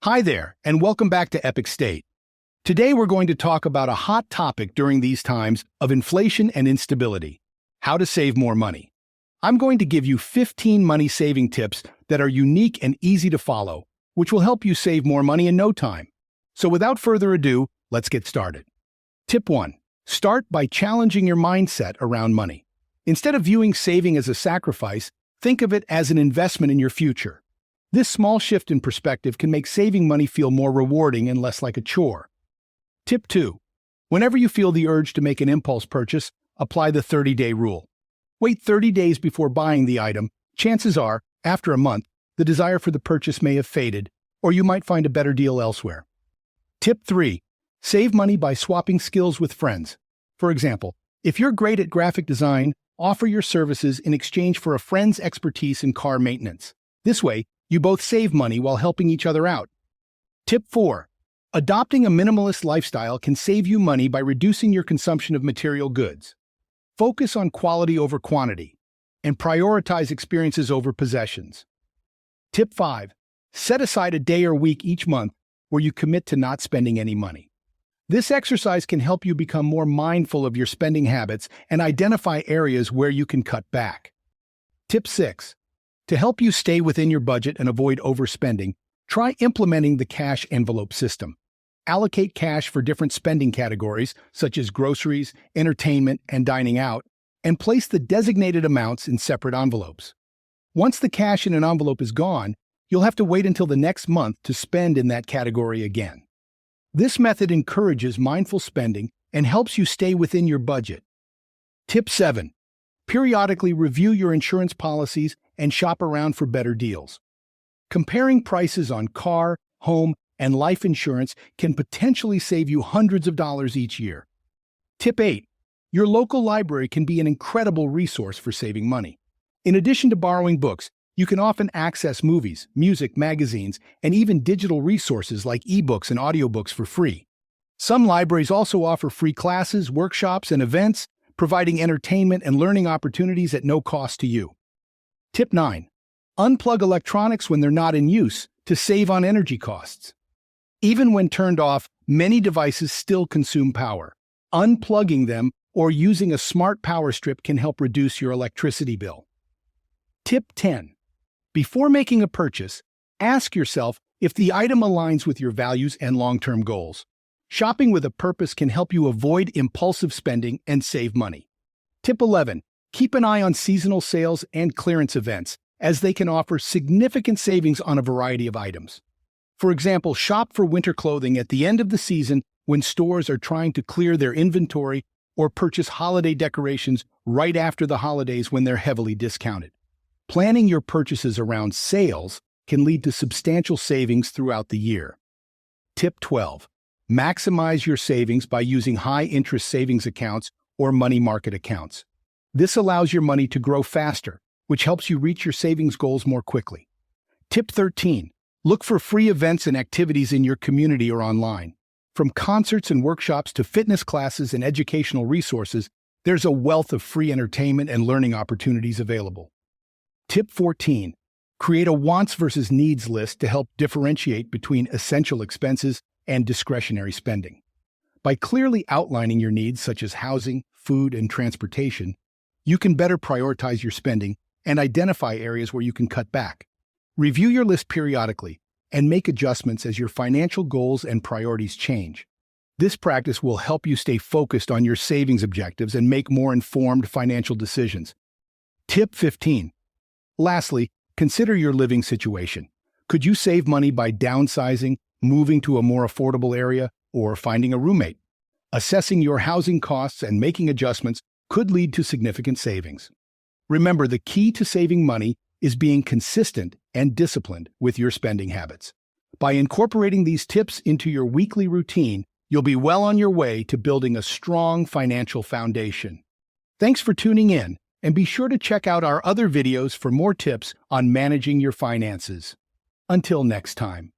Hi there, and welcome back to Epic State. Today we're going to talk about a hot topic during these times of inflation and instability: how to save more money. I'm going to give you 15 money-saving tips that are unique and easy to follow, which will help you save more money in no time. So without further ado, let's get started. Tip 1. Start by challenging your mindset around money. Instead of viewing saving as a sacrifice, think of it as an investment in your future. This small shift in perspective can make saving money feel more rewarding and less like a chore. Tip 2. Whenever you feel the urge to make an impulse purchase, apply the 30-day rule. Wait 30 days before buying the item. Chances are, after a month, the desire for the purchase may have faded, or you might find a better deal elsewhere. Tip 3. Save money by swapping skills with friends. For example, if you're great at graphic design, offer your services in exchange for a friend's expertise in car maintenance. This way, you both save money while helping each other out. Tip 4. Adopting a minimalist lifestyle can save you money by reducing your consumption of material goods. Focus on quality over quantity, and prioritize experiences over possessions. Tip 5. Set aside a day or week each month where you commit to not spending any money. This exercise can help you become more mindful of your spending habits and identify areas where you can cut back. Tip 6. To help you stay within your budget and avoid overspending, try implementing the cash envelope system. Allocate cash for different spending categories, such as groceries, entertainment, and dining out, and place the designated amounts in separate envelopes. Once the cash in an envelope is gone, you'll have to wait until the next month to spend in that category again. This method encourages mindful spending and helps you stay within your budget. Tip 7. Periodically review your insurance policies and shop around for better deals. Comparing prices on car, home, and life insurance can potentially save you hundreds of dollars each year. Tip 8. Your local library can be an incredible resource for saving money. In addition to borrowing books, you can often access movies, music, magazines, and even digital resources like ebooks and audiobooks for free. Some libraries also offer free classes, workshops, and events, providing entertainment and learning opportunities at no cost to you. Tip 9. Unplug electronics when they're not in use to save on energy costs. Even when turned off, many devices still consume power. Unplugging them or using a smart power strip can help reduce your electricity bill. Tip 10. Before making a purchase, ask yourself if the item aligns with your values and long-term goals. Shopping with a purpose can help you avoid impulsive spending and save money. Tip 11. Keep an eye on seasonal sales and clearance events, as they can offer significant savings on a variety of items. For example, shop for winter clothing at the end of the season when stores are trying to clear their inventory, or purchase holiday decorations right after the holidays when they're heavily discounted. Planning your purchases around sales can lead to substantial savings throughout the year. Tip 12. Maximize your savings by using high-interest savings accounts or money market accounts. This allows your money to grow faster, which helps you reach your savings goals more quickly. Tip 13. Look for free events and activities in your community or online. From concerts and workshops to fitness classes and educational resources, there's a wealth of free entertainment and learning opportunities available. Tip 14. Create a wants versus needs list to help differentiate between essential expenses and discretionary spending. By clearly outlining your needs such as housing, food, and transportation, you can better prioritize your spending and identify areas where you can cut back. Review your list periodically and make adjustments as your financial goals and priorities change. This practice will help you stay focused on your savings objectives and make more informed financial decisions. Tip 15. Lastly, consider your living situation. Could you save money by downsizing, moving to a more affordable area, or finding a roommate? Assessing your housing costs and making adjustments could lead to significant savings. Remember, the key to saving money is being consistent and disciplined with your spending habits. By incorporating these tips into your weekly routine, you'll be well on your way to building a strong financial foundation. Thanks for tuning in, and be sure to check out our other videos for more tips on managing your finances. Until next time.